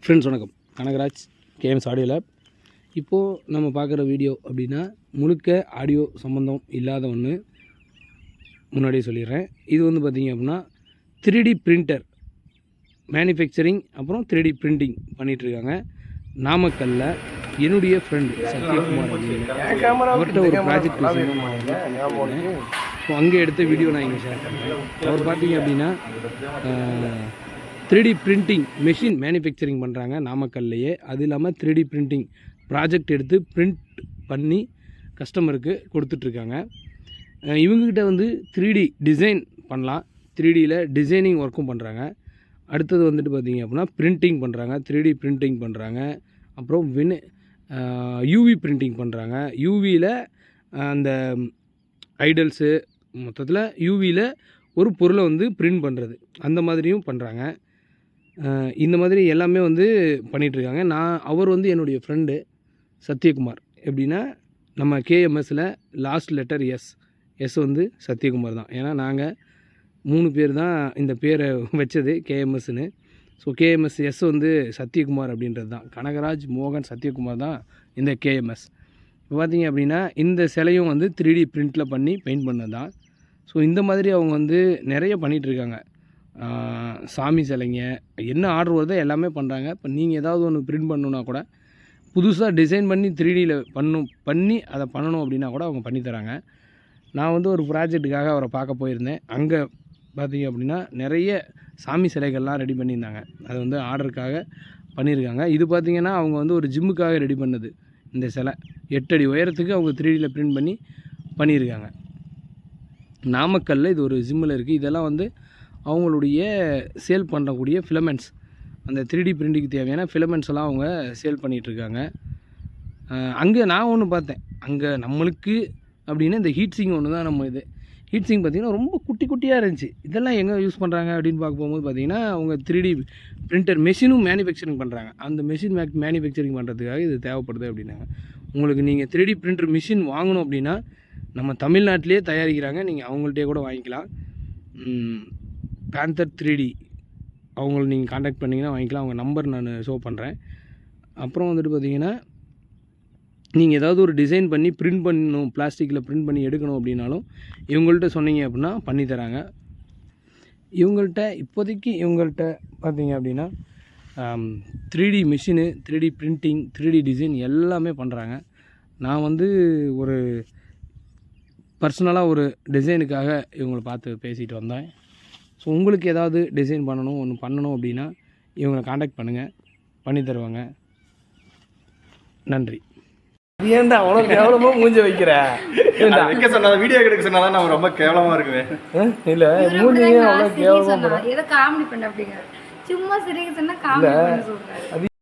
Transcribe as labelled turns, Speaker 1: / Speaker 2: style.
Speaker 1: Friends வணக்கம். Kanagaraj KMS audio lab. இப்போது நம்ம பார்க்குற வீடியோ அப்படின்னா முழுக்க ஆடியோ சம்மந்தம் இல்லாத ஒன்று. முன்னாடியே சொல்லிடுறேன். இது வந்து பார்த்திங்க அப்படின்னா 3D பிரிண்டர் மேனுஃபேக்சரிங் அப்புறம் 3D பிரிண்டிங் பண்ணிகிட்ருக்காங்க. நாமக்கல்லில் என்னுடைய ஃப்ரெண்டு சத்யகுமார் அப்படின்னு அவர்கிட்ட ஒரு ப்ராஜெக்ட் ஸோ அங்கே எடுத்த வீடியோ நான் இங்கே ஷேர் பண்ணுறேன். அவர் பார்த்திங்க அப்படின்னா 3D பிரிண்டிங் மெஷின் மேனுஃபேக்சரிங் பண்ணுறாங்க நாமக்கல்லையே. அது இல்லாமல் 3D பிரிண்டிங் ப்ராஜெக்ட் எடுத்து பிரிண்ட் பண்ணி கஸ்டமருக்கு கொடுத்துட்ருக்காங்க. இவங்ககிட்ட வந்து 3D டிசைன் பண்ணலாம், 3Dயில் டிசைனிங் ஒர்க்கும் பண்ணுறாங்க. அடுத்தது வந்துட்டு பார்த்திங்க அப்படின்னா பிரிண்டிங் பண்ணுறாங்க, 3D பிரிண்டிங் பண்ணுறாங்க. அப்புறம் யூவி பிரிண்டிங் பண்ணுறாங்க. யூவியில் அந்த ஐடல்ஸு மொத்தத்தில் யூவியில் ஒரு பொருளை வந்து பிரிண்ட் பண்ணுறது அந்த மாதிரியும் பண்ணுறாங்க. இந்த மாதிரி எல்லாமே வந்து பண்ணிகிட்ருக்காங்க. அவர் வந்து என்னுடைய ஃப்ரெண்டு சத்யகுமார். எப்படின்னா நம்ம கேஎம்எஸில் லாஸ்ட் லெட்டர் எஸ் வந்து சத்யகுமார் தான். ஏன்னா நாங்கள் 3 பேர் தான் இந்த பேரை வச்சது கேஎம்எஸ்ன்னு. ஸோ கேஎம்எஸ் எஸ் வந்து சத்யகுமார் அப்படின்றது தான். கனகராஜ் மோகன் சத்யகுமார் தான் இந்த கேஎம்எஸ். இப்போ பார்த்திங்க அப்படின்னா இந்த சிலையும் வந்து 3D பிரிண்டில் பண்ணி பெயிண்ட் பண்ணது தான். ஸோ இந்த மாதிரி அவங்க வந்து நிறைய பண்ணிகிட்ருக்காங்க. சாமி சிலைங்க என்ன ஆர்டர் வருதோ எல்லாமே பண்ணுறாங்க. இப்போ நீங்கள் ஏதாவது ஒன்று பிரிண்ட் பண்ணணுன்னா கூட புதுசாக டிசைன் பண்ணி 3Dயில் பண்ணி அதை பண்ணணும் அப்படின்னா கூட அவங்க பண்ணித்தராங்க. நான் வந்து ஒரு ப்ராஜெக்ட்டுக்காக அவரை பார்க்க போயிருந்தேன். அங்கே பார்த்திங்க அப்படின்னா நிறைய சாமி சிலைகள்லாம் ரெடி பண்ணியிருந்தாங்க. அது வந்து ஆர்டருக்காக பண்ணியிருக்காங்க. இது பார்த்திங்கன்னா அவங்க வந்து ஒரு ஜிம்முக்காக ரெடி பண்ணது. இந்த சிலை 8 அடி உயரத்துக்கு அவங்க 3Dயில் பிரிண்ட் பண்ணி பண்ணியிருக்காங்க. நாமக்கல்லில் இது ஒரு ஜிம்மில் இருக்குது. இதெல்லாம் வந்து அவங்களுடைய சேல் பண்ணக்கூடிய ஃபிலமெண்ட்ஸ், அந்த 3D பிரிண்டிங்க்கு தேவையான ஃபிலமெண்ட்ஸ் எல்லாம் அவங்க சேல் பண்ணிகிட்ருக்காங்க. அங்கே நான் ஒன்று பார்த்தேன். அங்கே நம்மளுக்கு அப்படின்னா இந்த ஹீட் சிங் ஒன்று தான் நம்ம இது. ஹீட் சிங் பார்த்திங்கன்னா ரொம்ப குட்டி குட்டியாக இருந்துச்சு. இதெல்லாம் எங்கே யூஸ் பண்ணுறாங்க அப்படின்னு பார்க்க போகும்போது பார்த்திங்கன்னா அவங்க 3D பிரிண்டர் மெஷினும் மேனுஃபேக்சரிங் பண்ணுறாங்க. அந்த மெஷின் மேனுஃபேக்சரிங் பண்ணுறதுக்காக இது தேவைப்படுது அப்படின்னாங்க. உங்களுக்கு நீங்கள் 3D பிரிண்டர் மிஷின் வாங்கணும் அப்படின்னா நம்ம தமிழ்நாட்டிலே தயாரிக்கிறாங்க. நீங்கள் அவங்கள்ட்டே கூட வாங்கிக்கலாம். பேந்தர் 3D அவங்கள நீங்கள் காண்டாக்ட் பண்ணிங்கன்னா வாங்கிக்கலாம். அவங்க நம்பர் நான் ஷோ பண்ணுறேன். அப்புறம் வந்துட்டு பார்த்திங்கன்னா நீங்கள் ஏதாவது ஒரு டிசைன் பண்ணி பிரிண்ட் பண்ணணும், பிளாஸ்டிக்கில் பிரிண்ட் பண்ணி எடுக்கணும் அப்படின்னாலும் இவங்கள்ட்ட சொன்னீங்க அப்படின்னா பண்ணித்தராங்க. இப்போதைக்கு இவங்கள்ட்ட பார்த்திங்க அப்படின்னா 3D machine, 3D printing, 3D design எல்லாமே பண்ணுறாங்க. நான் வந்து ஒரு பர்சனலாக ஒரு டிசைனுக்காக இவங்களை பார்த்து பேசிட்டு வந்தேன். ஸோ உங்களுக்கு ஏதாவது டிசைன் பண்ணணும் அப்படின்னா இவங்களை காண்டாக்ட் பண்ணுங்கள், பண்ணி தருவாங்க. நன்றி.
Speaker 2: ஏன்டா அவ்வளோ கேவலமாக மூஞ்ச வைக்கிற?
Speaker 3: வைக்க சொன்னாதான் வீடியோ எடுக்க சொன்னாதான் நான் ரொம்ப கேவலமாக இருக்குவேன்.
Speaker 2: இல்லை மூஞ்சியே அவ்வளோ கேவலமாக
Speaker 4: ஏதோ காமெடி பண்ண அப்படிங்க. சும்மா சிரிக்க சொன்னா காமெடி பண்ண சொல்கிறேன்.